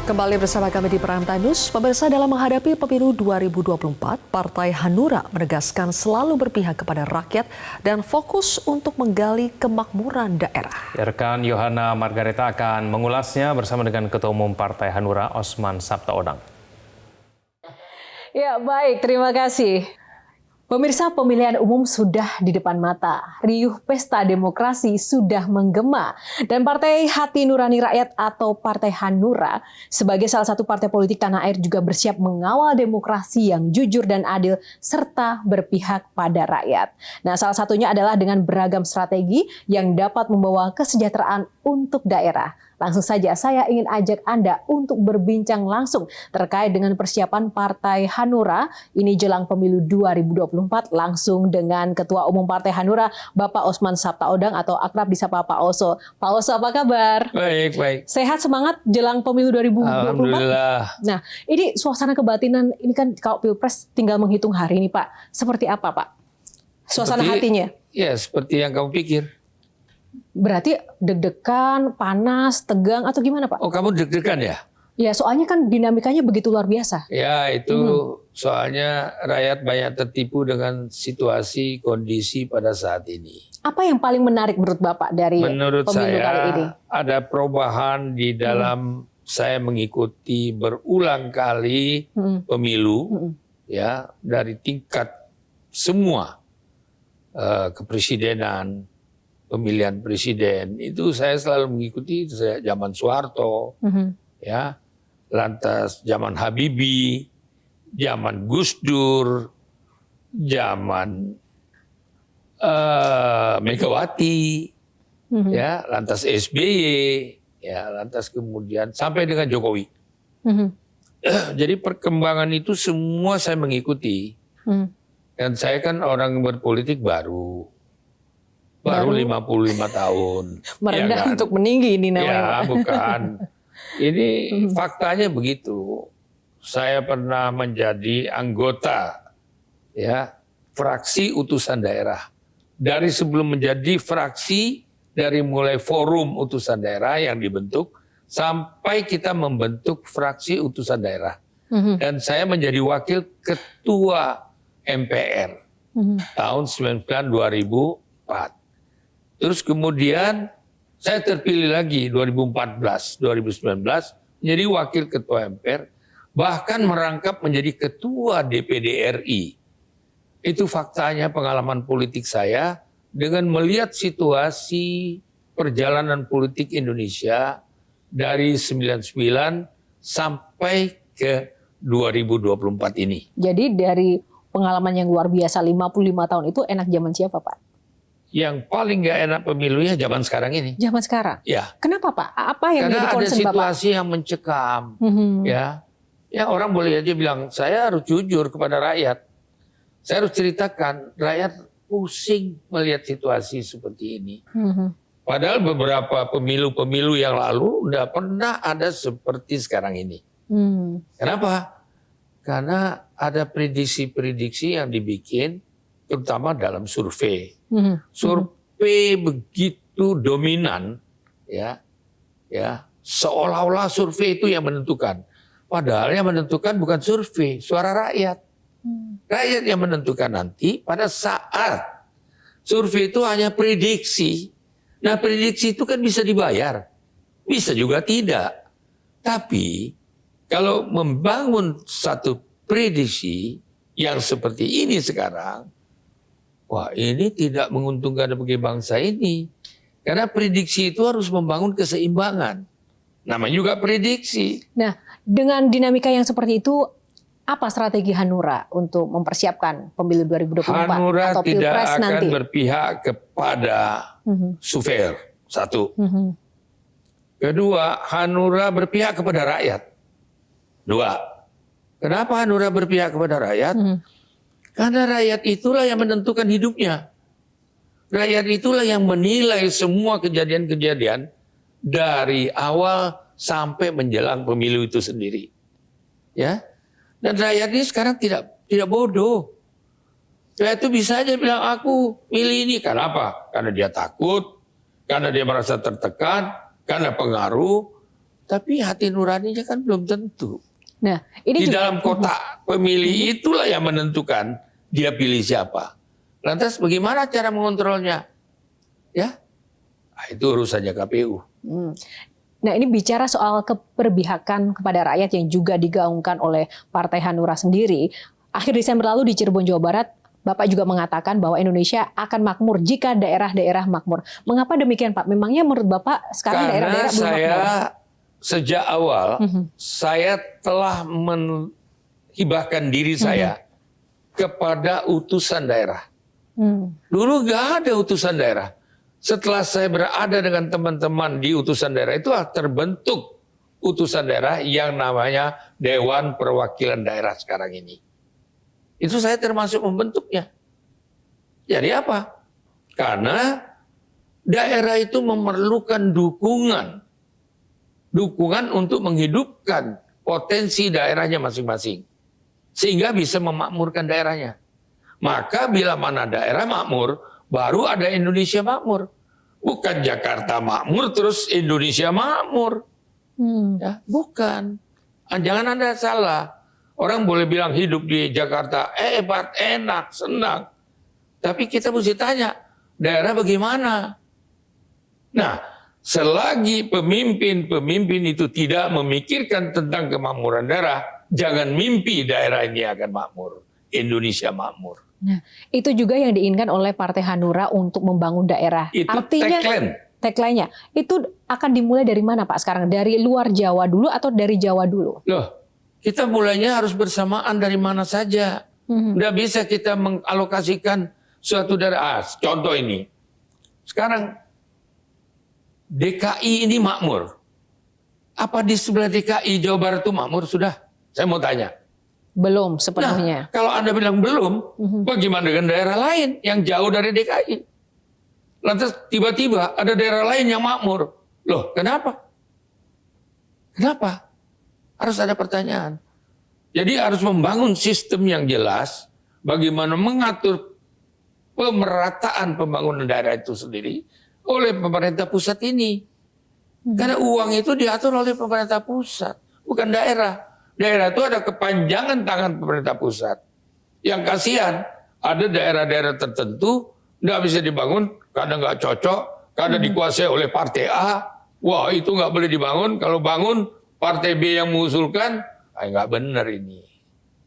Kembali bersama kami di Prime Time News. Pemirsa, dalam menghadapi pemilu 2024, Partai Hanura menegaskan selalu berpihak kepada rakyat dan fokus untuk menggali kemakmuran daerah. Rekan Yohana Margareta akan mengulasnya bersama dengan Ketua Umum Partai Hanura, Osman Sabtaodang. Ya, baik, terima kasih. Pemirsa, pemilihan umum sudah di depan mata. Riuh pesta demokrasi sudah menggema. Dan Partai Hati Nurani Rakyat atau Partai Hanura sebagai salah satu partai politik tanah air juga bersiap mengawal demokrasi yang jujur dan adil serta berpihak pada rakyat. Nah, salah satunya adalah dengan beragam strategi yang dapat membawa kesejahteraan untuk daerah. Langsung saja saya ingin ajak Anda untuk berbincang langsung terkait dengan persiapan Partai Hanura ini jelang pemilu 2024 langsung dengan Ketua Umum Partai Hanura Bapak Osman Sabtaodang atau akrab disapa Pak Oso. Pak Oso, apa kabar? Baik, baik. Sehat, semangat jelang pemilu 2024? Alhamdulillah. Nah, ini suasana kebatinan ini kan kalau Pilpres tinggal menghitung hari ini, Pak. Seperti apa, Pak? Suasana hatinya? Ya, seperti yang kamu pikir. Berarti deg-degan, panas, tegang, atau gimana, Pak? Oh, kamu deg-degan ya? Ya, soalnya kan dinamikanya begitu luar biasa. Ya, itu soalnya rakyat banyak tertipu dengan situasi, kondisi pada saat ini. Apa yang paling menarik menurut Bapak dari Menurut pemilu kali ini? saya, ada perubahan di dalam saya mengikuti berulang kali pemilu, ya, dari tingkat semua kepresidenan, pemilihan presiden itu saya selalu mengikuti sejak zaman Soeharto, ya, lantas zaman Habibie, zaman Gus Dur, zaman Megawati, ya, lantas SBY, ya, lantas kemudian sampai dengan Jokowi. Jadi perkembangan itu semua saya mengikuti, dan saya kan orang berpolitik baru 55 tahun. Merendah ya kan? untuk meninggi ini namanya, Ya, Pak. bukan. Ini faktanya begitu. Saya pernah menjadi anggota, ya, fraksi utusan daerah. Dari sebelum menjadi fraksi, dari mulai forum utusan daerah yang dibentuk, sampai kita membentuk fraksi utusan daerah. Dan saya menjadi wakil ketua MPR tahun 2004. Terus kemudian saya terpilih lagi 2014, 2019 menjadi wakil ketua MPR, bahkan merangkap menjadi ketua DPD RI. Itu faktanya pengalaman politik saya dengan melihat situasi perjalanan politik Indonesia dari 99 sampai ke 2024 ini. Jadi dari pengalaman yang luar biasa 55 tahun itu enak zaman siapa, Pak? Yang paling nggak enak pemilunya zaman sekarang ini. Zaman sekarang? Ya. Kenapa, Pak? Apa yang Karena menjadi ada concern Bapak? situasi yang mencekam, ya. Ya, orang boleh aja bilang saya harus jujur kepada rakyat. Saya harus ceritakan rakyat pusing melihat situasi seperti ini. Padahal beberapa pemilu-pemilu yang lalu nggak pernah ada seperti sekarang ini. Kenapa? Karena ada prediksi-prediksi yang dibikin, terutama dalam survei. Survei begitu dominan, ya, seolah-olah survei itu yang menentukan. Padahal yang menentukan bukan survei, suara rakyat. Rakyat yang menentukan nanti pada saat survei itu hanya prediksi. Nah, prediksi itu kan bisa dibayar, bisa juga tidak. Tapi kalau membangun satu prediksi yang seperti ini sekarang, wah, ini tidak menguntungkan bagi bangsa ini. Karena prediksi itu harus membangun keseimbangan. Namanya juga prediksi. Nah, dengan dinamika yang seperti itu, apa strategi Hanura untuk mempersiapkan pemilu 2024 Hanura atau tidak Pilpres akan nanti? berpihak kepada survei. Satu. Kedua, Hanura berpihak kepada rakyat. Dua. Kenapa Hanura berpihak kepada rakyat? Karena rakyat itulah yang menentukan hidupnya. Rakyat itulah yang menilai semua kejadian-kejadian dari awal sampai menjelang pemilu itu sendiri. Ya. Dan rakyat ini sekarang tidak bodoh. Rakyat itu bisa aja bilang aku pilih ini. Karena apa? Karena dia takut, karena dia merasa tertekan, karena pengaruh, Tapi hati nuraninya kan belum tentu. Nah, ini Di juga dalam kotak pemilih itulah yang menentukan dia pilih siapa. Lantas bagaimana cara mengontrolnya? Ya, nah, itu urusannya KPU. Nah, ini bicara soal keberpihakan kepada rakyat yang juga digaungkan oleh Partai Hanura sendiri. Akhir Desember lalu di Cirebon, Jawa Barat, Bapak juga mengatakan bahwa Indonesia akan makmur jika daerah-daerah makmur. Mengapa demikian, Pak? Memangnya menurut Bapak sekarang daerah-daerah belum makmur? Karena saya sejak awal, saya telah menghibahkan diri saya kepada utusan daerah. Dulu nggak ada utusan daerah. Setelah saya berada dengan teman-teman di utusan daerah, itu terbentuk utusan daerah yang namanya Dewan Perwakilan Daerah sekarang ini. Itu saya termasuk membentuknya. Jadi apa? Karena daerah itu memerlukan dukungan. Dukungan untuk menghidupkan potensi daerahnya masing-masing. Sehingga bisa memakmurkan daerahnya. Maka bila mana daerah makmur, baru ada Indonesia makmur. Bukan Jakarta makmur terus Indonesia makmur. Ya, bukan. Jangan Anda salah. Orang boleh bilang hidup di Jakarta hebat, enak, senang. Tapi kita mesti tanya, daerah bagaimana? Nah, selagi pemimpin-pemimpin itu tidak memikirkan tentang kemakmuran daerah, jangan mimpi daerah ini akan makmur. Indonesia makmur. Nah, itu juga yang diinginkan oleh Partai Hanura untuk membangun daerah. Itu artinya tagline-nya itu akan dimulai dari mana, Pak? Sekarang dari luar Jawa dulu atau dari Jawa dulu? Loh, kita mulainya harus bersamaan dari mana saja. Nggak bisa kita mengalokasikan suatu daerah. Contoh ini, sekarang DKI ini makmur. Apa di sebelah DKI Jawa Barat itu makmur sudah? Saya mau tanya. Belum sepenuhnya. Nah, kalau Anda bilang belum, bagaimana dengan daerah lain yang jauh dari DKI? Lantas tiba-tiba ada daerah lain yang makmur. Loh, kenapa? Kenapa? Harus ada pertanyaan. Jadi harus membangun sistem yang jelas bagaimana mengatur pemerataan pembangunan daerah itu sendiri oleh pemerintah pusat ini. Karena uang itu diatur oleh pemerintah pusat, bukan daerah. Daerah itu ada kepanjangan tangan pemerintah pusat. Yang kasihan, ada daerah-daerah tertentu nggak bisa dibangun karena nggak cocok, karena dikuasai oleh partai A. Wah, itu nggak boleh dibangun. Kalau bangun, partai B yang mengusulkan, nggak benar ini.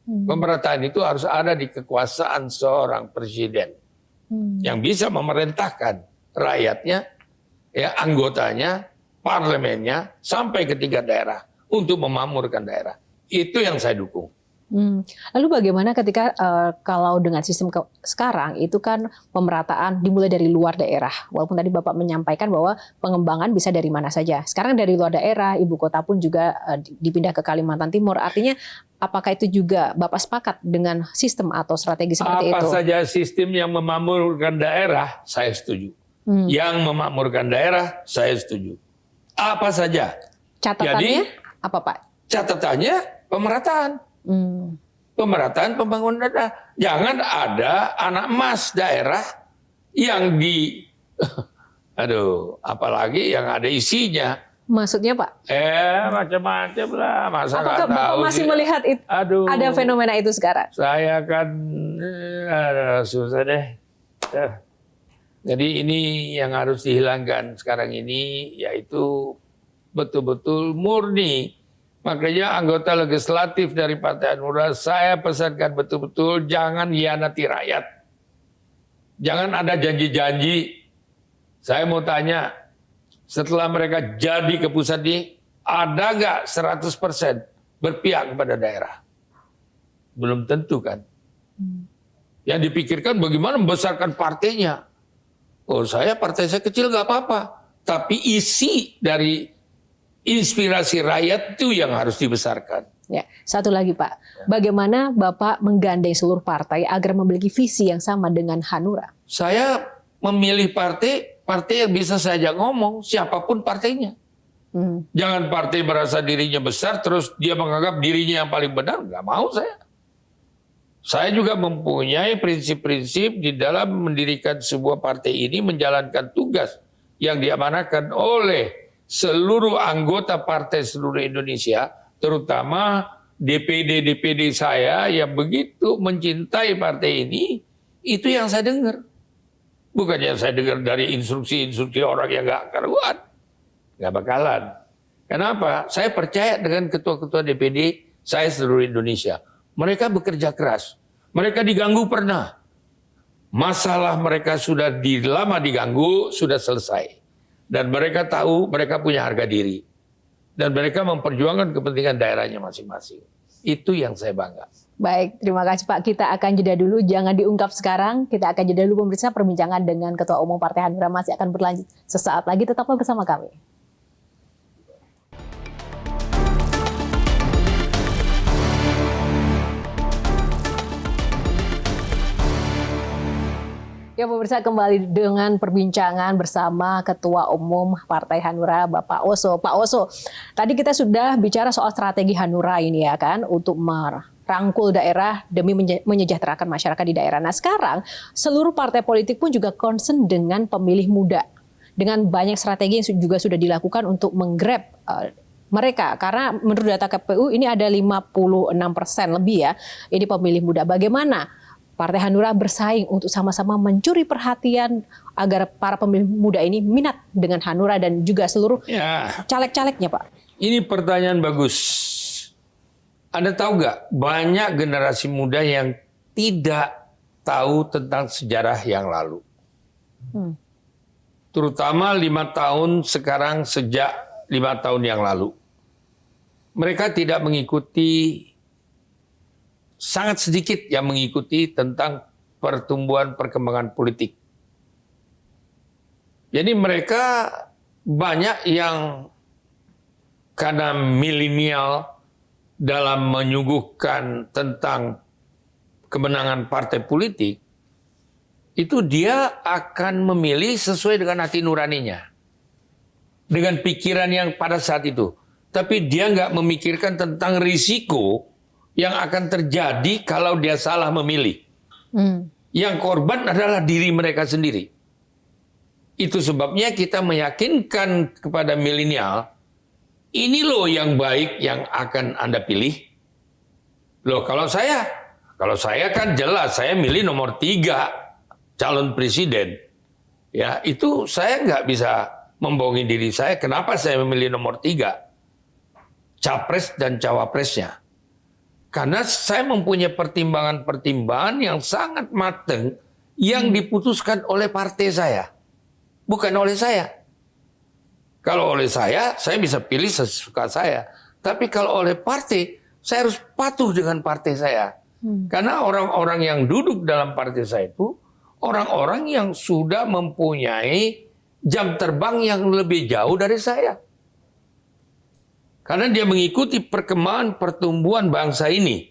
Pemerataan itu harus ada di kekuasaan seorang presiden yang bisa memerintahkan rakyatnya, ya anggotanya, parlemennya, sampai ke tingkat daerah untuk memakmurkan daerah. Itu yang saya dukung. Lalu bagaimana ketika kalau dengan sistem sekarang itu kan pemerataan dimulai dari luar daerah. Walaupun tadi Bapak menyampaikan bahwa pengembangan bisa dari mana saja. Sekarang dari luar daerah, ibu kota pun juga dipindah ke Kalimantan Timur. Artinya apakah itu juga Bapak sepakat dengan sistem atau strategi seperti itu? Apa saja sistem yang memakmurkan daerah, saya setuju. Yang memakmurkan daerah, saya setuju. Apa saja. Catatannya apa, Pak? Catatannya pemerataan. Pemerataan pembangunan daerah. Jangan ada anak emas daerah yang apalagi yang ada isinya. Maksudnya, Pak? Macam-macam lah. Masa apakah nggak tahu Bapak masih sih? melihat itu, ada fenomena itu sekarang? Saya kan susah deh. Jadi ini yang harus dihilangkan sekarang ini, yaitu betul-betul murni. Makanya anggota legislatif dari Partai Hanura, saya pesankan betul-betul jangan hianati rakyat. Jangan ada janji-janji. Saya mau tanya, setelah mereka jadi ke pusat ini, ada nggak 100% berpihak kepada daerah? Belum tentu kan. Yang dipikirkan bagaimana membesarkan partainya. Oh, partai saya kecil nggak apa-apa. Tapi isi dari inspirasi rakyat itu yang harus dibesarkan. Ya, satu lagi Pak, bagaimana Bapak menggandeng seluruh partai agar memiliki visi yang sama dengan Hanura? Saya memilih partai yang bisa saya ajak ngomong, siapapun partainya. Jangan partai merasa dirinya besar, terus dia menganggap dirinya yang paling benar, nggak mau saya. Saya juga mempunyai prinsip-prinsip di dalam mendirikan sebuah partai ini, menjalankan tugas yang diamanahkan oleh seluruh anggota partai seluruh Indonesia, terutama DPD saya yang begitu mencintai partai ini, itu yang saya dengar. Bukan yang saya dengar dari instruksi-instruksi orang yang nggak karuan. Nggak bakalan. Kenapa? Saya percaya dengan ketua-ketua DPD saya seluruh Indonesia. Mereka bekerja keras. Mereka diganggu pernah. Masalah mereka sudah lama diganggu, sudah selesai. Dan mereka tahu mereka punya harga diri. Dan mereka memperjuangkan kepentingan daerahnya masing-masing. Itu yang saya bangga. Baik, terima kasih Pak. Kita akan jeda dulu, jangan diungkap sekarang. Kita akan jeda dulu pemirsa, perbincangan dengan Ketua Umum Partai Hanura masih akan berlanjut sesaat lagi. Tetaplah bersama kami. Ya pemirsa, kembali dengan perbincangan bersama Ketua Umum Partai Hanura Bapak Oso. Pak Oso, tadi kita sudah bicara soal strategi Hanura ini ya kan, untuk merangkul daerah demi menyejahterakan masyarakat di daerah. Nah sekarang seluruh partai politik pun juga concern dengan pemilih muda. Dengan banyak strategi yang juga sudah dilakukan untuk menggrab mereka. Karena menurut data KPU ini ada 56% lebih ya, ini pemilih muda. Bagaimana Partai Hanura bersaing untuk sama-sama mencuri perhatian agar para pemilih muda ini minat dengan Hanura dan juga seluruh caleg-calegnya, Pak? Ini pertanyaan bagus. Anda tahu nggak, banyak generasi muda yang tidak tahu tentang sejarah yang lalu. Terutama 5 tahun sekarang, sejak 5 tahun yang lalu. Mereka tidak mengikuti, sangat sedikit yang mengikuti tentang pertumbuhan perkembangan politik. Jadi mereka banyak yang karena milenial dalam menyuguhkan tentang kemenangan partai politik, itu dia akan memilih sesuai dengan hati nuraninya. Dengan pikiran yang pada saat itu. Tapi dia nggak memikirkan tentang risiko yang akan terjadi kalau dia salah memilih. Yang korban adalah diri mereka sendiri. Itu sebabnya kita meyakinkan kepada milenial, ini loh yang baik yang akan Anda pilih. Loh kalau saya kan jelas, saya milih nomor 3 calon presiden. Ya itu saya nggak bisa membohongi diri saya. Kenapa saya memilih nomor 3? Capres dan cawapresnya. Karena saya mempunyai pertimbangan-pertimbangan yang sangat matang yang diputuskan oleh partai saya. Bukan oleh saya. Kalau oleh saya bisa pilih sesuka saya. Tapi kalau oleh partai, saya harus patuh dengan partai saya. Karena orang-orang yang duduk dalam partai saya itu, orang-orang yang sudah mempunyai jam terbang yang lebih jauh dari saya. Karena dia mengikuti perkembangan pertumbuhan bangsa ini.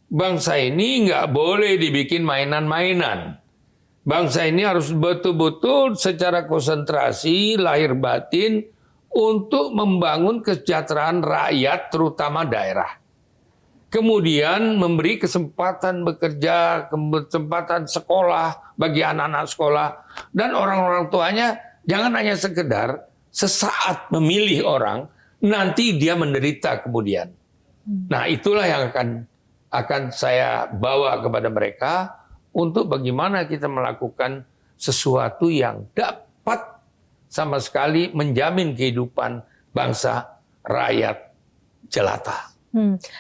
Bangsa ini nggak boleh dibikin mainan-mainan. Bangsa ini harus betul-betul secara konsentrasi, lahir batin, untuk membangun kesejahteraan rakyat, terutama daerah. Kemudian memberi kesempatan bekerja, kesempatan sekolah bagi anak-anak sekolah. Dan orang-orang tuanya jangan hanya sekedar sesaat memilih orang, nanti dia menderita kemudian. Nah itulah yang akan saya bawa kepada mereka untuk bagaimana kita melakukan sesuatu yang dapat sama sekali menjamin kehidupan bangsa, rakyat jelata.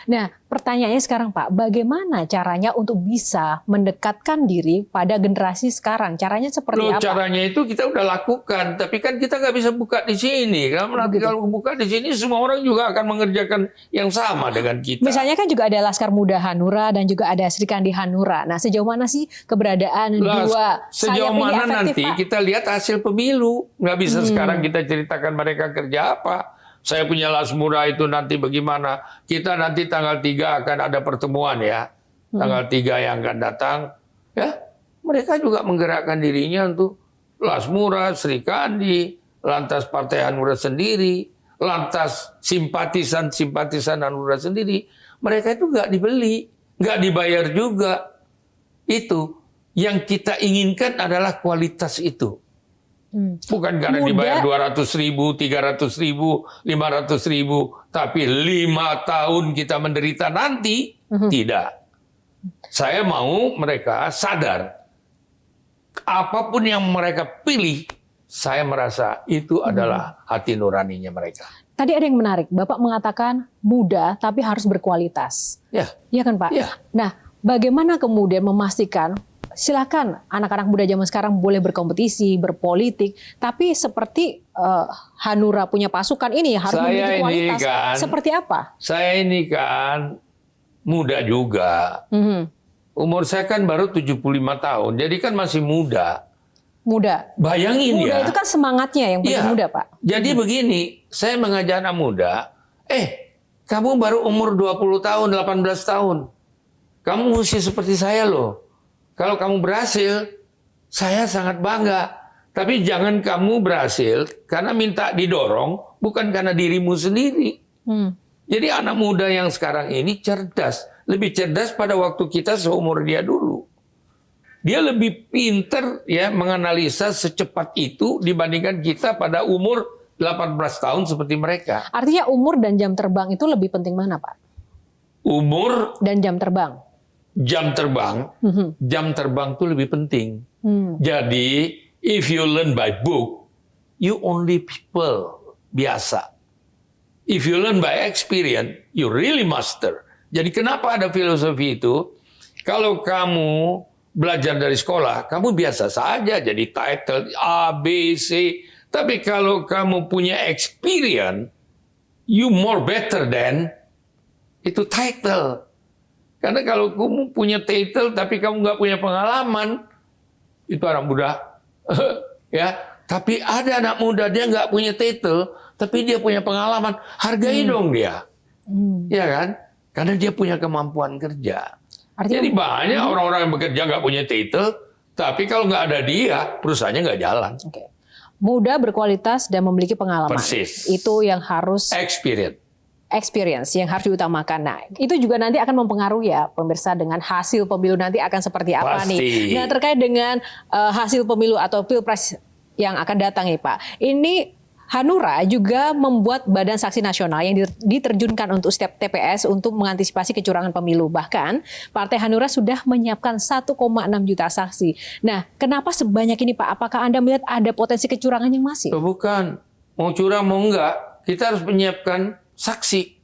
Nah, pertanyaannya sekarang Pak, bagaimana caranya untuk bisa mendekatkan diri pada generasi sekarang? Caranya seperti apa? Caranya itu kita udah lakukan, tapi kan kita nggak bisa buka di sini. Kalau buka di sini, semua orang juga akan mengerjakan yang sama dengan kita. Misalnya kan juga ada Laskar Muda Hanura dan juga ada Sri Kandi Hanura. Nah, sejauh mana sih keberadaan dua sejauh sayap ini mana efektif, nanti Pak? kita lihat hasil pemilu. Nggak bisa sekarang kita ceritakan mereka kerja apa. Saya punya Lasmura itu nanti bagaimana. Kita nanti tanggal 3 akan ada pertemuan ya. Tanggal 3 yang akan datang. Ya, mereka juga menggerakkan dirinya untuk Lasmura, Sri Kandi, lantas Partai Hanura sendiri, lantas simpatisan Hanura sendiri. Mereka itu nggak dibeli, nggak dibayar juga. Itu yang kita inginkan adalah kualitas itu. Bukan karena dibayar 200.000, 300.000, 500.000, tapi 5 tahun kita menderita nanti. Tidak. Saya mau mereka sadar, apapun yang mereka pilih, saya merasa itu adalah hati nuraninya mereka. Tadi ada yang menarik, Bapak mengatakan muda tapi harus berkualitas. Ya. Iya kan Pak? Ya. Nah, bagaimana kemudian memastikan, silakan anak-anak muda zaman sekarang boleh berkompetisi, berpolitik, tapi seperti Hanura punya pasukan ini harus memiliki kualitas. Seperti apa? Saya ini kan muda juga. Umur saya kan baru 75 tahun, jadi kan masih muda. Muda. Bayangin muda ya. Muda itu kan semangatnya yang paling muda, Pak. Jadi begini, saya mengajak anak muda, kamu baru umur 20 tahun, 18 tahun. Kamu mesti seperti saya loh. Kalau kamu berhasil, saya sangat bangga. Tapi jangan kamu berhasil karena minta didorong, bukan karena dirimu sendiri. Jadi anak muda yang sekarang ini cerdas. Lebih cerdas pada waktu kita seumur dia dulu. Dia lebih pinter ya menganalisa secepat itu dibandingkan kita pada umur 18 tahun seperti mereka. Artinya umur dan jam terbang itu lebih penting mana, Pak? Umur dan jam terbang. Jam terbang itu lebih penting. Jadi, if you learn by book, you only people biasa. If you learn by experience, you really master. Jadi kenapa ada filosofi itu? Kalau kamu belajar dari sekolah, kamu biasa saja jadi title A, B, C. Tapi kalau kamu punya experience, you more better than itu title. Karena kalau kamu punya title tapi kamu nggak punya pengalaman, itu anak muda. Ya, tapi ada anak muda dia nggak punya title, tapi dia punya pengalaman. Hargai dong dia, ya kan? Karena dia punya kemampuan kerja. Artinya, jadi banyak orang-orang yang bekerja nggak punya title, tapi kalau nggak ada dia, perusahaannya nggak jalan. Okay. Muda, berkualitas, dan memiliki pengalaman. Persis. Itu yang harus... Experience yang harus diutamakan. Nah, itu juga nanti akan mempengaruhi ya pemirsa dengan hasil pemilu nanti akan seperti apa nih. Nah, terkait dengan hasil pemilu atau pilpres yang akan datang nih Pak. Ini Hanura juga membuat Badan Saksi Nasional yang diterjunkan untuk setiap TPS untuk mengantisipasi kecurangan pemilu. Bahkan Partai Hanura sudah menyiapkan 1,6 juta saksi. Nah, kenapa sebanyak ini Pak? Apakah Anda melihat ada potensi kecurangan yang masif? Bukan. Mau curang mau enggak, kita harus menyiapkan saksi.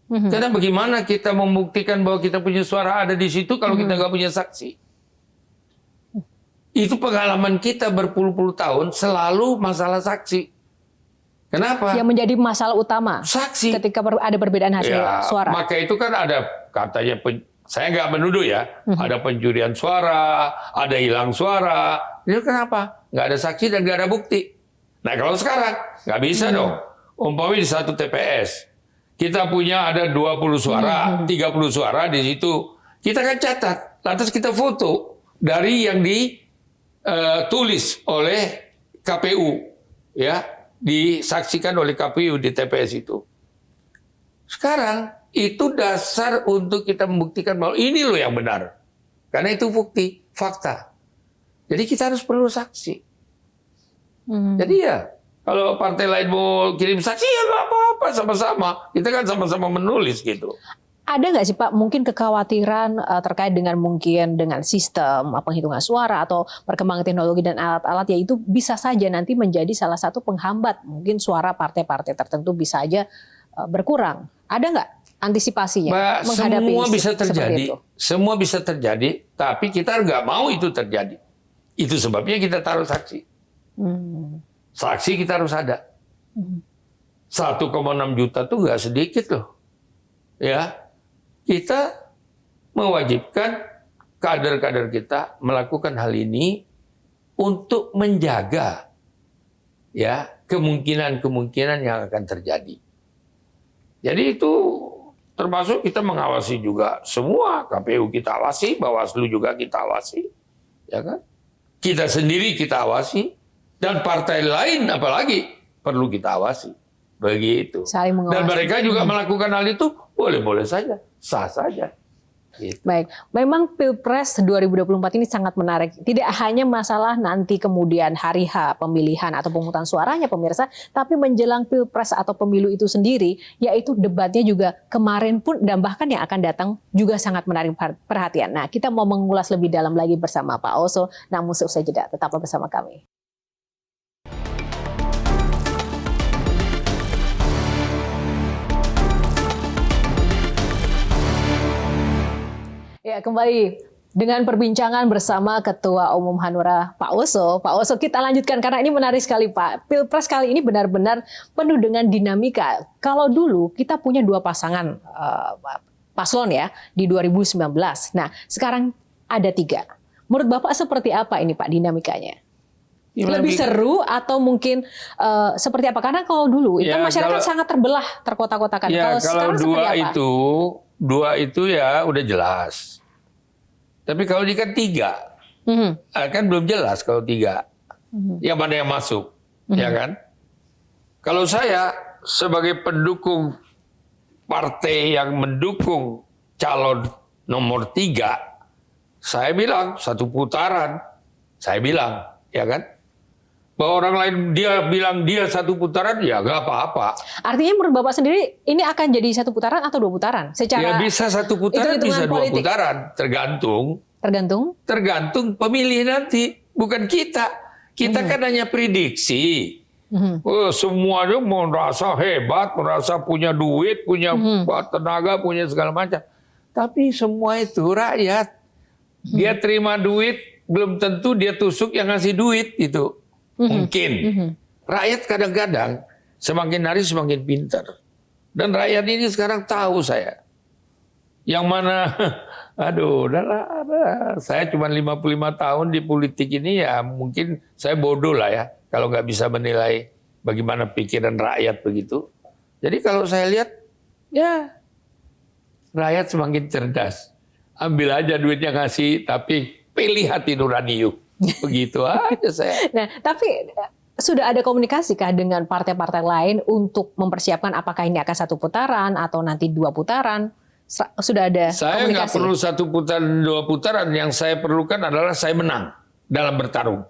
Karena bagaimana kita membuktikan bahwa kita punya suara ada di situ kalau kita nggak punya saksi? Itu pengalaman kita berpuluh-puluh tahun selalu masalah saksi. Kenapa? Yang menjadi masalah utama saksi ketika ada perbedaan hasil suara. Maka itu kan ada katanya, saya nggak menuduh ya, ada pencurian suara, ada hilang suara. Itu kenapa? Nggak ada saksi dan nggak ada bukti. Nah kalau sekarang nggak bisa dong. Umpamanya di satu TPS, kita punya ada 20 suara, 30 suara di situ. Kita kan catat, lantas kita foto dari yang ditulis oleh KPU, ya, disaksikan oleh KPU di TPS itu. Sekarang itu dasar untuk kita membuktikan bahwa ini loh yang benar, karena itu bukti, fakta. Jadi kita harus perlu saksi. Jadi ya. Kalau partai lain mau kirim saksi ya nggak apa-apa, sama-sama. Kita kan sama-sama menulis gitu. Ada nggak sih Pak mungkin kekhawatiran terkait dengan mungkin dengan sistem penghitungan suara atau perkembangan teknologi dan alat-alat ya itu bisa saja nanti menjadi salah satu penghambat mungkin suara partai-partai tertentu bisa aja berkurang. Ada nggak antisipasinya menghadapi semua bisa terjadi, itu? Semua bisa terjadi, tapi kita nggak mau itu terjadi. Itu sebabnya kita taruh saksi. Saksi kita harus ada. 1,6 juta tuh nggak sedikit loh. Ya, kita mewajibkan kader-kader kita melakukan hal ini untuk menjaga ya kemungkinan-kemungkinan yang akan terjadi. Jadi itu termasuk kita mengawasi juga semua, KPU kita awasi, Bawaslu juga kita awasi, ya kan? Kita sendiri kita awasi. Dan partai lain apalagi perlu kita awasi. Begitu. Saling mengawasi. Dan mereka juga melakukan hal itu boleh-boleh saja. Sah saja. Gitu. Baik, memang Pilpres 2024 ini sangat menarik. Tidak hanya masalah nanti kemudian hari H pemilihan atau pemungutan suaranya pemirsa, tapi menjelang Pilpres atau pemilu itu sendiri, yaitu debatnya juga kemarin pun dan bahkan yang akan datang juga sangat menarik perhatian. Nah, kita mau mengulas lebih dalam lagi bersama Pak Oso, namun seusai jeda, tetaplah bersama kami. Ya, kembali dengan perbincangan bersama Ketua Umum Hanura, Pak Oso. Pak Oso, kita lanjutkan karena ini menarik sekali, Pak. Pilpres kali ini benar-benar penuh dengan dinamika. Kalau dulu kita punya dua pasangan paslon ya di 2019. Nah, sekarang ada 3. Menurut Bapak seperti apa ini, Pak, dinamikanya? Lebih seru atau mungkin seperti apa? Karena kalau dulu itu Ya, masyarakat sangat terbelah, terkotak-kotakan. Ya, Kalau sekarang seperti apa? dua itu ya udah jelas. Tapi kalau ini kan 3, kan belum jelas kalau 3. Yang mana yang masuk, ya kan? Kalau saya sebagai pendukung partai yang mendukung calon nomor 3, saya bilang 1 putaran. Saya bilang, ya kan? Bahwa orang lain dia bilang dia 1 putaran, ya nggak apa-apa. Artinya menurut Bapak sendiri ini akan jadi 1 putaran atau 2 putaran? Secara Ya bisa 1 putaran, bisa 2 politik. putaran, tergantung. Tergantung pemilih nanti, bukan kita. Kita kan hanya prediksi. Semuanya mau merasa hebat, merasa punya duit, punya tenaga, punya segala macam. Tapi semua itu rakyat. Dia terima duit, belum tentu dia tusuk yang ngasih duit itu. Mungkin. Rakyat kadang-kadang semakin hari semakin pintar. Dan rakyat ini sekarang tahu saya. Yang mana, aduh, saya cuma 55 tahun di politik ini ya mungkin saya bodoh lah ya. Kalau nggak bisa menilai bagaimana pikiran rakyat begitu. Jadi kalau saya lihat, ya rakyat semakin cerdas. Ambil aja duitnya ngasih, tapi pilih hati nurani yuk. Begitu aja saya. Nah, tapi sudah ada komunikasi kah dengan partai-partai lain untuk mempersiapkan apakah ini akan 1 putaran atau nanti 2 putaran? Sudah ada Saya nggak komunikasi? perlu 1 putaran, 2 putaran. Yang saya perlukan adalah saya menang dalam bertarung.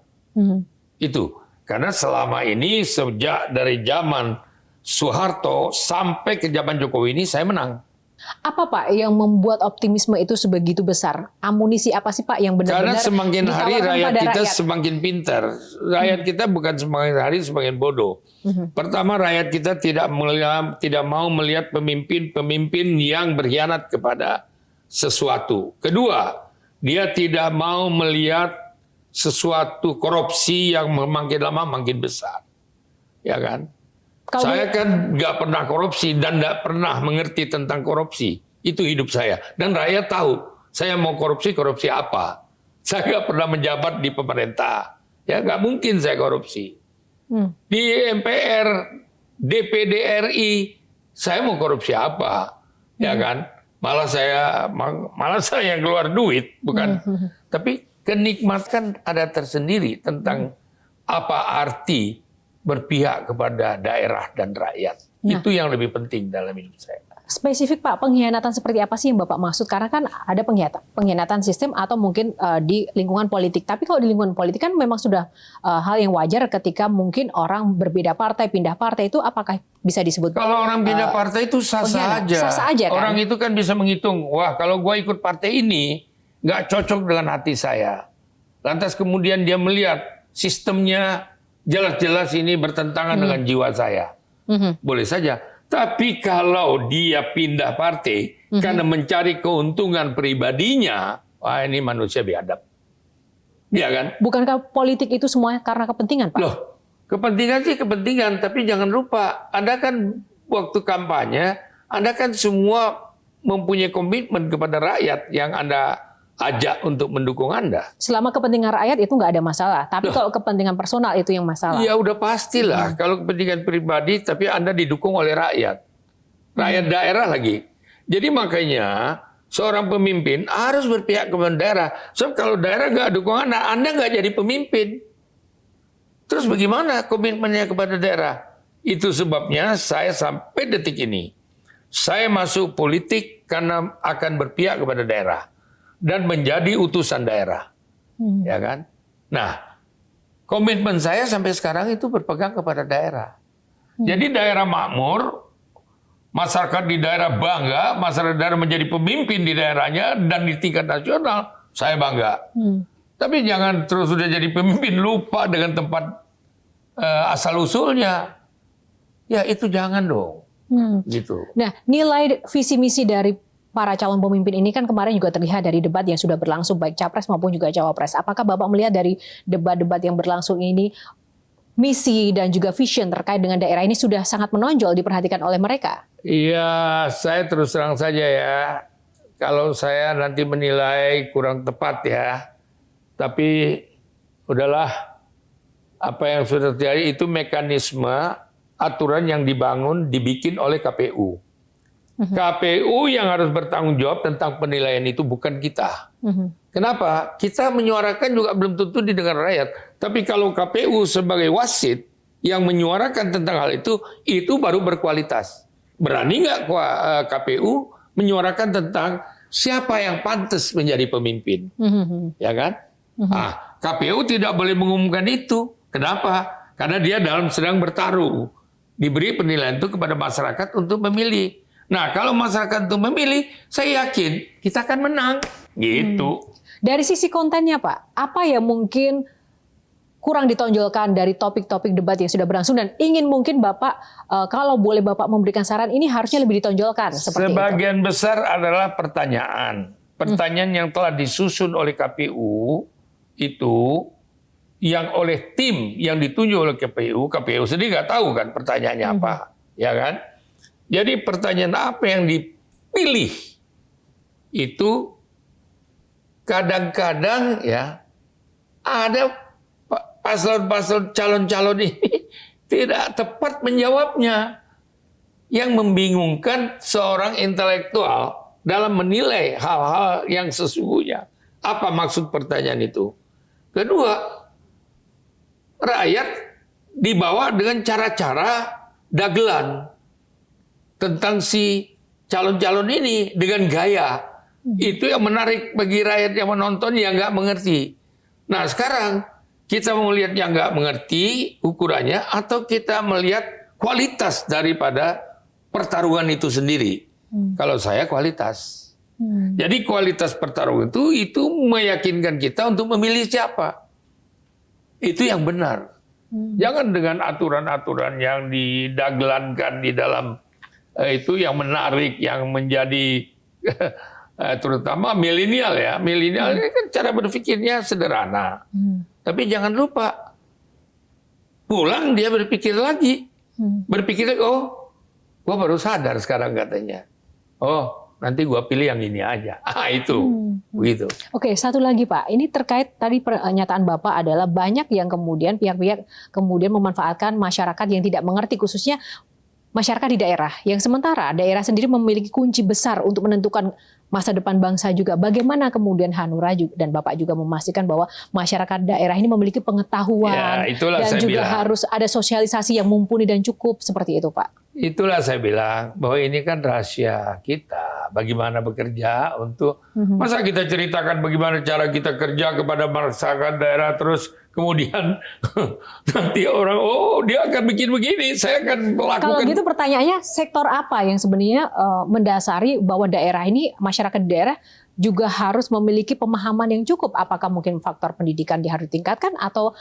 Itu. Karena selama ini sejak dari zaman Soeharto sampai ke zaman Jokowi ini saya menang. Apa Pak yang membuat optimisme itu sebegitu besar? Amunisi apa sih Pak yang benar-benar Karena semakin hari ditawarkan rakyat pada kita semakin pintar. Rakyat kita bukan semakin hari semakin bodoh. Pertama, rakyat kita tidak mau melihat pemimpin-pemimpin yang berkhianat kepada sesuatu. Kedua, dia tidak mau melihat sesuatu korupsi yang makin lama makin besar. Ya kan? Saya kan nggak pernah korupsi dan nggak pernah mengerti tentang korupsi. Itu hidup saya. Dan rakyat tahu saya mau korupsi apa. Saya nggak pernah menjabat di pemerintah. Ya nggak mungkin saya korupsi. Di MPR, DPD RI, saya mau korupsi apa? Ya kan? Malah saya keluar duit, bukan? Tapi kenikmatan ada tersendiri tentang apa arti berpihak kepada daerah dan rakyat. Itu yang lebih penting dalam hidup saya. Spesifik Pak, pengkhianatan seperti apa sih yang Bapak maksud? Karena kan ada pengkhianatan sistem atau mungkin di lingkungan politik. Tapi kalau di lingkungan politik kan memang sudah hal yang wajar ketika mungkin orang berbeda partai, pindah partai itu apakah bisa disebut? Kalau orang pindah partai itu sah-sah aja. Sah-sah aja kan? Orang itu kan bisa menghitung, wah kalau gue ikut partai ini nggak cocok dengan hati saya. Lantas kemudian dia melihat sistemnya jelas-jelas ini bertentangan dengan jiwa saya. Boleh saja. Tapi kalau dia pindah partai karena mencari keuntungan pribadinya, wah ini manusia biadab. Iya kan? Bukankah politik itu semuanya karena kepentingan, Pak? Loh, kepentingan sih kepentingan, tapi jangan lupa, Anda kan waktu kampanye, Anda kan semua mempunyai komitmen kepada rakyat yang Anda ajak untuk mendukung Anda. Selama kepentingan rakyat itu nggak ada masalah. Tapi kalau kepentingan personal itu yang masalah. Ya udah pastilah. Kalau kepentingan pribadi, tapi Anda didukung oleh rakyat. Rakyat daerah lagi. Jadi makanya seorang pemimpin harus berpihak kepada daerah. So kalau daerah nggak dukung Anda nggak jadi pemimpin. Terus bagaimana komitmennya kepada daerah? Itu sebabnya saya sampai detik ini Saya masuk politik karena akan berpihak kepada daerah dan menjadi utusan daerah. Ya kan? Nah, komitmen saya sampai sekarang itu berpegang kepada daerah. Jadi daerah makmur, masyarakat di daerah bangga, masyarakat daerah menjadi pemimpin di daerahnya dan di tingkat nasional, saya bangga. Tapi jangan terus sudah jadi pemimpin lupa dengan tempat asal-usulnya. Ya itu jangan dong. Gitu. Nah, nilai visi misi dari para calon pemimpin ini kan kemarin juga terlihat dari debat yang sudah berlangsung baik Capres maupun juga Cawapres. Apakah Bapak melihat dari debat-debat yang berlangsung ini misi dan juga vision terkait dengan daerah ini sudah sangat menonjol diperhatikan oleh mereka? Iya, saya terus terang saja ya. Kalau saya nanti menilai kurang tepat ya. Tapi udahlah, apa yang sudah terjadi itu mekanisme aturan yang dibikin oleh KPU. KPU yang harus bertanggung jawab tentang penilaian itu bukan kita. Kenapa? Kita menyuarakan juga belum tentu didengar rakyat. Tapi kalau KPU sebagai wasit yang menyuarakan tentang hal itu baru berkualitas. Berani nggak KPU menyuarakan tentang siapa yang pantas menjadi pemimpin? Ya kan? KPU tidak boleh mengumumkan itu. Kenapa? Karena dia sedang bertarung. Diberi penilaian itu kepada masyarakat untuk memilih. Nah, kalau masyarakat itu memilih, saya yakin kita akan menang. Gitu. Dari sisi kontennya, Pak, apa yang mungkin kurang ditonjolkan dari topik-topik debat yang sudah berlangsung dan ingin mungkin Bapak, kalau boleh Bapak memberikan saran, ini harusnya lebih ditonjolkan seperti Sebagian itu? besar adalah pertanyaan. Pertanyaan yang telah disusun oleh KPU itu yang oleh tim yang ditunjuk oleh KPU sendiri nggak tahu kan pertanyaannya apa, ya kan? Jadi pertanyaan apa yang dipilih itu kadang-kadang ya ada paslon-paslon calon-calon ini tidak tepat menjawabnya. Yang membingungkan seorang intelektual dalam menilai hal-hal yang sesungguhnya. Apa maksud pertanyaan itu? Kedua, rakyat dibawa dengan cara-cara dagelan tentang si calon-calon ini dengan gaya. Itu yang menarik bagi rakyat yang menonton yang nggak mengerti. Nah sekarang kita mau lihat yang nggak mengerti ukurannya atau kita melihat kualitas daripada pertarungan itu sendiri. Kalau saya kualitas. Jadi kualitas pertarungan itu meyakinkan kita untuk memilih siapa. Itu yang benar. Jangan dengan aturan-aturan yang didaglankan di dalam itu yang menarik, yang menjadi terutama milenial ya. Milenial ini kan cara berpikirnya sederhana. Tapi jangan lupa, pulang dia berpikir lagi. Berpikir, oh, gue baru sadar sekarang katanya. Oh, nanti gue pilih yang ini aja. Itu, begitu. Oke, satu lagi Pak. Ini terkait tadi pernyataan Bapak adalah banyak yang kemudian pihak-pihak kemudian memanfaatkan masyarakat yang tidak mengerti, khususnya masyarakat di daerah. Yang sementara daerah sendiri memiliki kunci besar untuk menentukan masa depan bangsa juga. Bagaimana kemudian Hanura dan Bapak juga memastikan bahwa masyarakat daerah ini memiliki pengetahuan dan juga harus ada sosialisasi yang mumpuni dan cukup seperti itu, Pak? Itulah saya bilang bahwa ini kan rahasia kita. Bagaimana bekerja untuk masa kita ceritakan bagaimana cara kita kerja kepada masyarakat daerah terus kemudian nanti orang dia akan bikin begini, saya akan melakukan. Kalau gitu pertanyaannya sektor apa yang sebenarnya mendasari bahwa daerah ini masyarakat daerah juga harus memiliki pemahaman yang cukup? Apakah mungkin faktor pendidikan harus ditingkatkan atau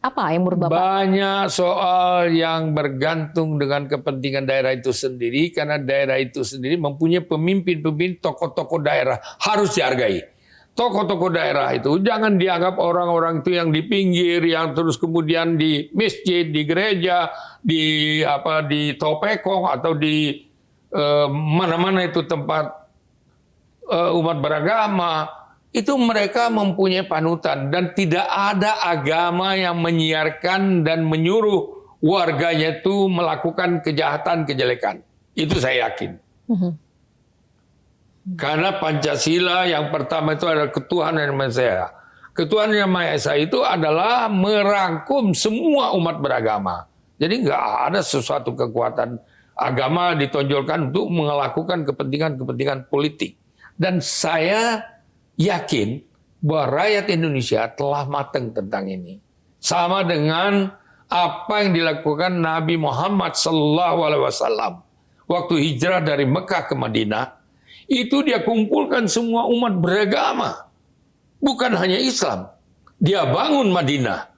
apa yang menurut Bapak? Banyak soal yang bergantung dengan kepentingan daerah itu sendiri karena daerah itu sendiri mempunyai pemimpin-pemimpin tokoh-tokoh daerah harus dihargai. Tokoh-tokoh daerah itu jangan dianggap orang-orang itu yang di pinggir, yang terus kemudian di masjid, di gereja, di topekong atau di mana-mana itu tempat umat beragama. Itu mereka mempunyai panutan dan tidak ada agama yang menyiarkan dan menyuruh warganya itu melakukan kejahatan, kejelekan. Itu saya yakin. Karena Pancasila yang pertama itu adalah ketuhanan yang Maha Esa. Ketuhanan yang Maha Esa itu adalah merangkum semua umat beragama. Jadi nggak ada sesuatu kekuatan agama ditonjolkan untuk melakukan kepentingan-kepentingan politik. Dan saya yakin bahwa rakyat Indonesia telah matang tentang ini. Sama dengan apa yang dilakukan Nabi Muhammad SAW waktu hijrah dari Mekah ke Madinah. Itu dia kumpulkan semua umat beragama. Bukan hanya Islam. Dia bangun Madinah.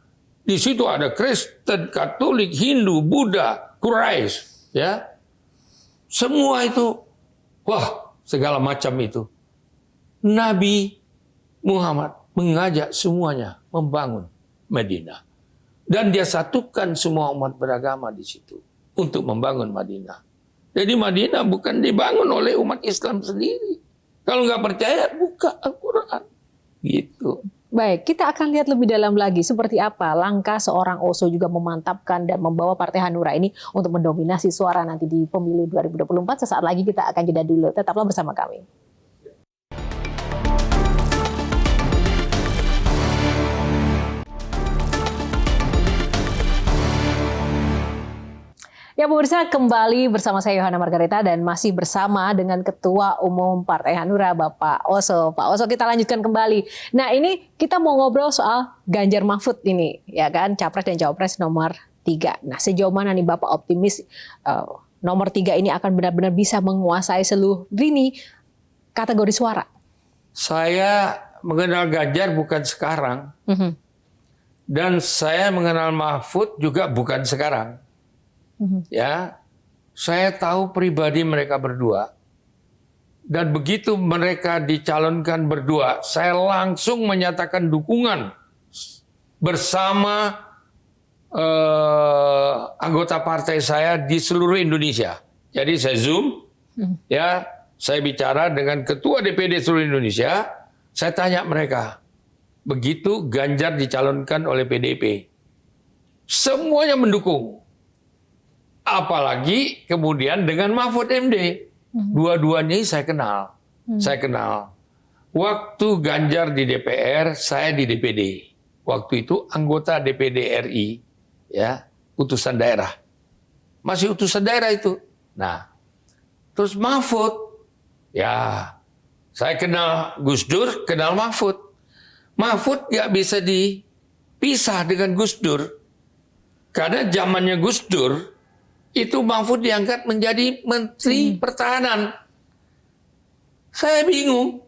Di situ ada Kristen, Katolik, Hindu, Buddha, Quraisy, ya. Semua itu, wah, segala macam itu. Nabi Muhammad mengajak semuanya membangun Madinah. Dan dia satukan semua umat beragama di situ untuk membangun Madinah. Jadi Madinah bukan dibangun oleh umat Islam sendiri. Kalau nggak percaya, buka Al-Quran. Gitu. Baik, kita akan lihat lebih dalam lagi seperti apa langkah seorang Oso juga memantapkan dan membawa Partai Hanura ini untuk mendominasi suara nanti di pemilu 2024. Sesaat lagi kita akan jeda dulu. Tetaplah bersama kami. Ya pemirsa, kembali bersama saya Yohana Margareta dan masih bersama dengan Ketua Umum Partai Hanura Bapak Oso. Pak Oso, kita lanjutkan kembali. Nah ini kita mau ngobrol soal Ganjar Mahfud ini, ya kan, Capres dan Cawapres nomor 3. Nah sejauh mana nih Bapak optimis nomor 3 ini akan benar-benar bisa menguasai seluruh lini kategori suara? Saya mengenal Ganjar bukan sekarang. Dan saya mengenal Mahfud juga bukan sekarang. Ya, saya tahu pribadi mereka berdua. Dan begitu mereka dicalonkan berdua, saya langsung menyatakan dukungan bersama anggota partai saya di seluruh Indonesia. Jadi saya Zoom, ya, saya bicara dengan Ketua DPD seluruh Indonesia. Saya tanya mereka, begitu Ganjar dicalonkan oleh PDIP, semuanya mendukung. Apalagi kemudian dengan Mahfud MD. Dua-duanya saya kenal. Saya kenal. Waktu Ganjar di DPR, saya di DPD. Waktu itu anggota DPD RI, ya, utusan daerah. Masih utusan daerah itu. Nah, terus Mahfud, ya, saya kenal Gus Dur, kenal Mahfud. Mahfud nggak bisa dipisah dengan Gus Dur. Karena zamannya Gus Dur, itu Mahfud diangkat menjadi Menteri Pertahanan. Saya bingung,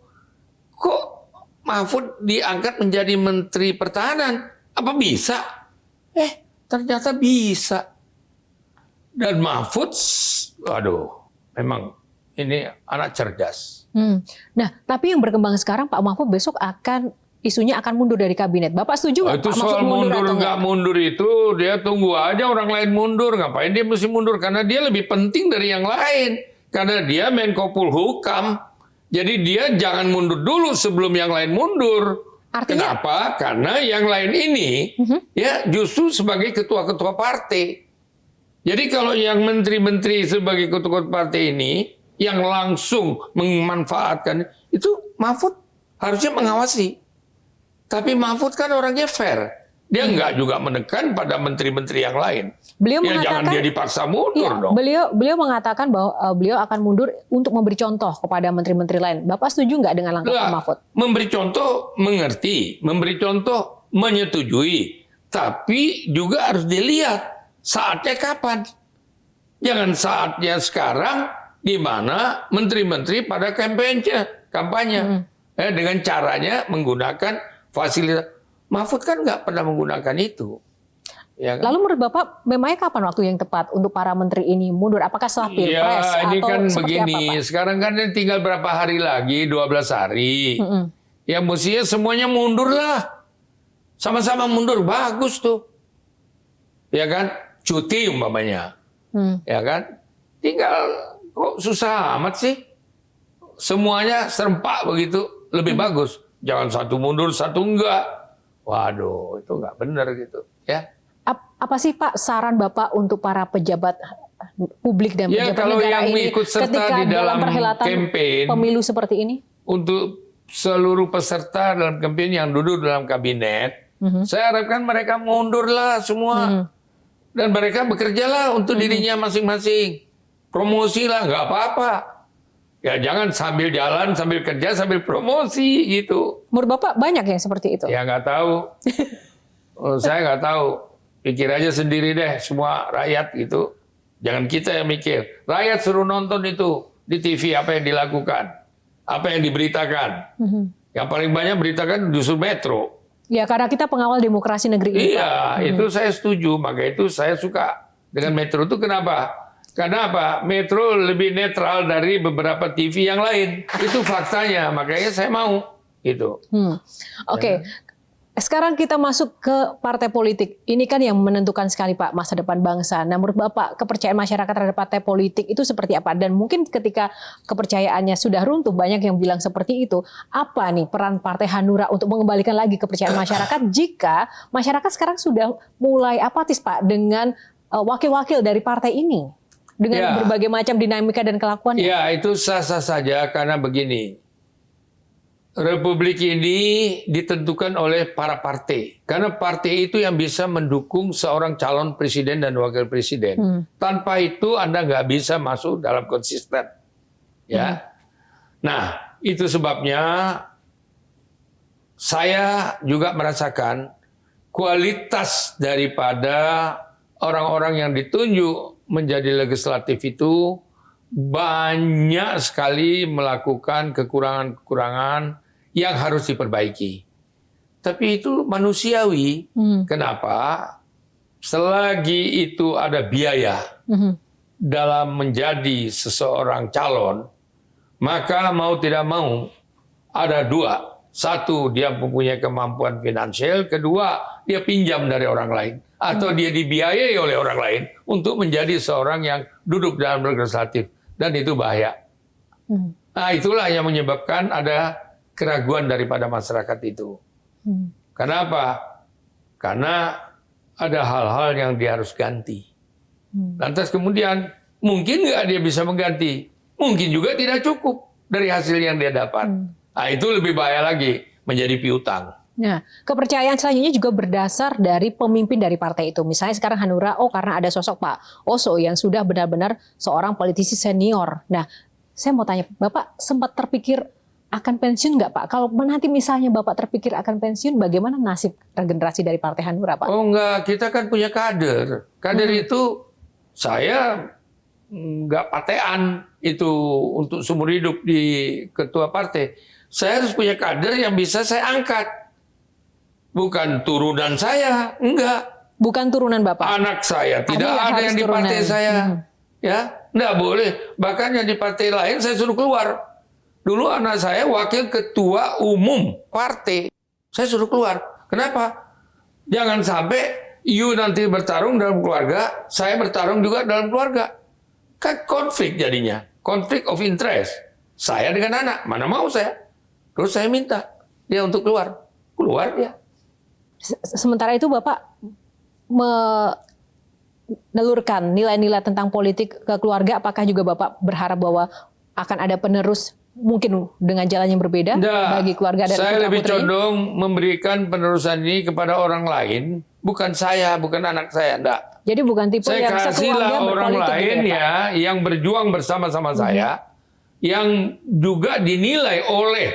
kok Mahfud diangkat menjadi Menteri Pertahanan? Apa bisa? Ternyata bisa. Dan Mahfud, waduh, memang ini anak cerdas. Nah, tapi yang berkembang sekarang Pak Mahfud besok isunya akan mundur dari kabinet. Bapak setuju nggak? Itu Pak soal Mahfud mundur nggak mundur itu dia tunggu aja orang lain mundur. Ngapain dia mesti mundur? Karena dia lebih penting dari yang lain. Karena dia Menko Polhukam. Jadi dia jangan mundur dulu sebelum yang lain mundur. Artinya, kenapa? Karena yang lain ini ya justru sebagai ketua-ketua partai. Jadi kalau yang menteri-menteri sebagai ketua-ketua partai ini yang langsung memanfaatkan itu, Mahfud harusnya mengawasi. Tapi Mahfud kan orangnya fair. Dia nggak juga menekan pada menteri-menteri yang lain. Beliau ya mengatakan, jangan dia dipaksa mundur dong. Beliau mengatakan bahwa beliau akan mundur untuk memberi contoh kepada menteri-menteri lain. Bapak setuju nggak dengan langkah Pak Mahfud? Memberi contoh mengerti, memberi contoh menyetujui. Tapi juga harus dilihat saatnya kapan. Jangan saatnya sekarang di mana menteri-menteri pada kampanye. Dengan caranya menggunakan fasilitas. Mahfud kan nggak pernah menggunakan itu. Ya kan? Lalu menurut Bapak, memangnya kapan waktu yang tepat untuk para menteri ini mundur? Apakah setelah Pilpres ya, ini atau kan seperti begini. apa, Pak? Sekarang kan tinggal berapa hari lagi, 12 hari. Ya mestinya semuanya mundur lah. Sama-sama mundur, bagus tuh. Ya kan? Cuti umpamanya. Ya kan? Tinggal, kok susah amat sih? Semuanya serempak begitu, lebih bagus. Jangan satu mundur, satu enggak. Waduh, itu nggak benar gitu, ya. Apa sih Pak saran Bapak untuk para pejabat publik dan pejabat kalau negara yang ini ikut serta ketika di dalam perhelatan campaign, pemilu seperti ini? Untuk seluruh peserta dalam campaign yang duduk dalam kabinet, saya harapkan mereka mundurlah semua. Dan mereka bekerjalah untuk dirinya masing-masing. promosi lah, nggak apa-apa. Ya jangan sambil jalan, sambil kerja, sambil promosi gitu. Menurut Bapak banyak yang seperti itu? Ya nggak tahu. Saya nggak tahu. Pikir aja sendiri deh semua rakyat gitu. Jangan kita yang mikir. Rakyat suruh nonton itu di TV apa yang dilakukan. Apa yang diberitakan. Yang paling banyak beritakan justru Metro. Ya karena kita pengawal demokrasi negeri ini. Iya, itu saya setuju. Maka itu saya suka dengan Metro itu kenapa? Karena apa? Metro lebih netral dari beberapa TV yang lain. Itu faktanya. Makanya saya mau. Gitu. Oke. Sekarang kita masuk ke partai politik. Ini kan yang menentukan sekali Pak masa depan bangsa. Nah menurut Bapak kepercayaan masyarakat terhadap partai politik itu seperti apa? Dan mungkin ketika kepercayaannya sudah runtuh, banyak yang bilang seperti itu. Apa nih peran Partai Hanura untuk mengembalikan lagi kepercayaan masyarakat jika masyarakat sekarang sudah mulai apatis Pak dengan wakil-wakil dari partai ini? Dengan berbagai macam dinamika dan kelakuannya. Ya itu sah-sah saja karena begini. Republik ini ditentukan oleh para partai. Karena partai itu yang bisa mendukung seorang calon presiden dan wakil presiden. Tanpa itu Anda nggak bisa masuk dalam konsisten. Ya. Nah, itu sebabnya saya juga merasakan kualitas daripada orang-orang yang ditunjuk menjadi legislatif itu banyak sekali melakukan kekurangan-kekurangan yang harus diperbaiki. Tapi itu manusiawi. Kenapa? Selagi itu ada biaya dalam menjadi seseorang calon, maka mau tidak mau ada dua. Satu, dia mempunyai kemampuan finansial. Kedua, dia pinjam dari orang lain. Atau dia dibiayai oleh orang lain untuk menjadi seorang yang duduk dalam legislatif. Dan itu bahaya. Nah itulah yang menyebabkan ada keraguan daripada masyarakat itu. Kenapa? Karena ada hal-hal yang dia harus ganti. Lantas kemudian, mungkin nggak dia bisa mengganti? Mungkin juga tidak cukup dari hasil yang dia dapat. Nah itu lebih bahaya lagi, menjadi piutang. Nah, kepercayaan selanjutnya juga berdasar dari pemimpin dari partai itu. Misalnya sekarang Hanura, karena ada sosok Pak Oso yang sudah benar-benar seorang politisi senior. Nah, saya mau tanya, Bapak sempat terpikir akan pensiun nggak Pak? Kalau nanti misalnya Bapak terpikir akan pensiun, bagaimana nasib regenerasi dari Partai Hanura Pak? Oh enggak, kita kan punya kader. Kader itu saya nggak patean itu untuk seumur hidup di ketua partai. Saya harus punya kader yang bisa saya angkat. Bukan turunan saya, enggak. Bukan turunan Bapak? Anak saya, tidak ada yang di partai saya. Ya, enggak boleh. Bahkan yang di partai lain saya suruh keluar. Dulu anak saya wakil ketua umum partai. Saya suruh keluar. Kenapa? Jangan sampai you nanti bertarung dalam keluarga, saya bertarung juga dalam keluarga. Kan konflik jadinya. Konflik of interest. Saya dengan anak, mana mau saya. Terus saya minta dia untuk keluar. Keluar dia. Sementara itu Bapak menelurkan nilai-nilai tentang politik ke keluarga, apakah juga Bapak berharap bahwa akan ada penerus mungkin dengan jalan yang berbeda bagi keluarga dan saya lebih putra-putri? condong memberikan penerusan ini kepada orang lain, bukan saya, bukan anak saya, enggak. Jadi bukan tipe saya yang kasihlah orang berpolitik lain gitu ya, yang berjuang bersama-sama saya, yang juga dinilai oleh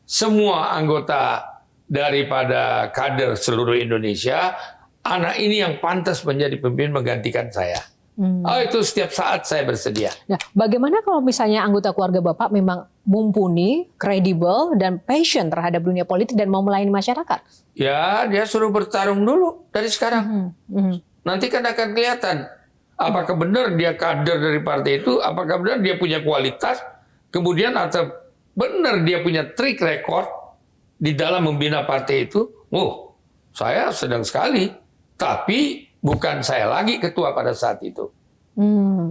semua anggota daripada kader seluruh Indonesia, anak ini yang pantas menjadi pemimpin menggantikan saya. Oh itu setiap saat saya bersedia. Nah, bagaimana kalau misalnya anggota keluarga Bapak memang mumpuni, kredibel, dan passion terhadap dunia politik dan mau melayani masyarakat? Ya, dia suruh bertarung dulu dari sekarang. Nanti kan akan kelihatan apakah benar dia kader dari partai itu, apakah benar dia punya kualitas, kemudian atau benar dia punya track record di dalam membina partai itu. Oh, saya sedang sekali, tapi bukan saya lagi ketua pada saat itu.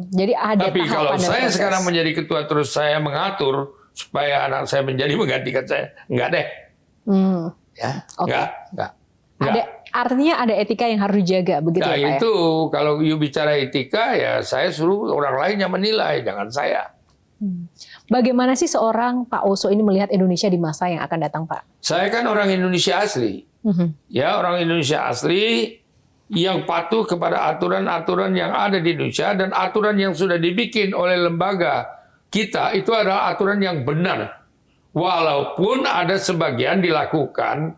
Jadi ada tapi kalau tahapan dan saya proses. sekarang menjadi ketua terus saya mengatur supaya anak saya menjadi menggantikan saya, enggak deh. Ya, Okay. enggak. Artinya ada etika yang harus dijaga, begitu Nah ya Pak? itu kalau you bicara etika ya saya suruh orang lain yang menilai, jangan saya. Bagaimana sih seorang Pak Oso ini melihat Indonesia di masa yang akan datang Pak? Saya kan orang Indonesia asli. Ya orang Indonesia asli yang patuh kepada aturan-aturan yang ada di Indonesia dan aturan yang sudah dibikin oleh lembaga kita itu adalah aturan yang benar. Walaupun ada sebagian dilakukan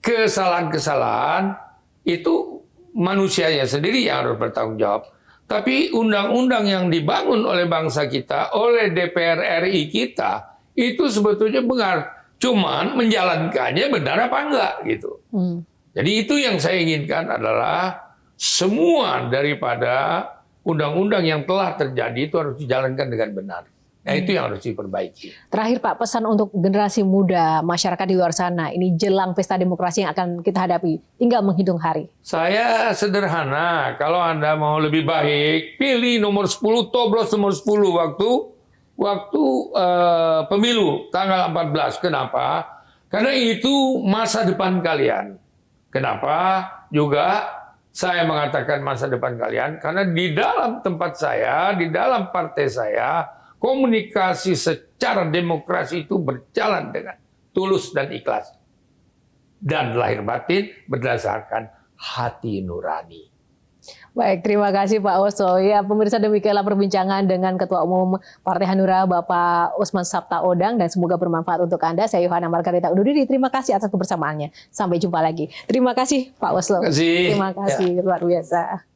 kesalahan-kesalahan, itu manusianya sendiri yang harus bertanggung jawab. Tapi undang-undang yang dibangun oleh bangsa kita, oleh DPR RI kita, itu sebetulnya benar. Cuman menjalankannya benar apa enggak gitu. Jadi itu yang saya inginkan adalah semua daripada undang-undang yang telah terjadi itu harus dijalankan dengan benar. Nah itu yang harus diperbaiki. Terakhir Pak, pesan untuk generasi muda, masyarakat di luar sana, ini jelang pesta demokrasi yang akan kita hadapi, tinggal menghitung hari. Saya sederhana, kalau Anda mau lebih baik, pilih nomor 10, toblos nomor 10 waktu pemilu tanggal 14. Kenapa? Karena itu masa depan kalian. Kenapa juga saya mengatakan masa depan kalian? Karena di dalam tempat saya, di dalam partai saya, komunikasi secara demokrasi itu berjalan dengan tulus dan ikhlas. Dan lahir batin berdasarkan hati nurani. Baik, terima kasih Pak Oso. Ya, pemirsa, demikianlah perbincangan dengan Ketua Umum Partai Hanura Bapak Osman Sabtaodang, dan semoga bermanfaat untuk Anda. Saya Yohana Margarita undur diri. Terima kasih atas kebersamaannya. Sampai jumpa lagi. Terima kasih Pak Oslo. Terima kasih. Terima kasih, luar biasa.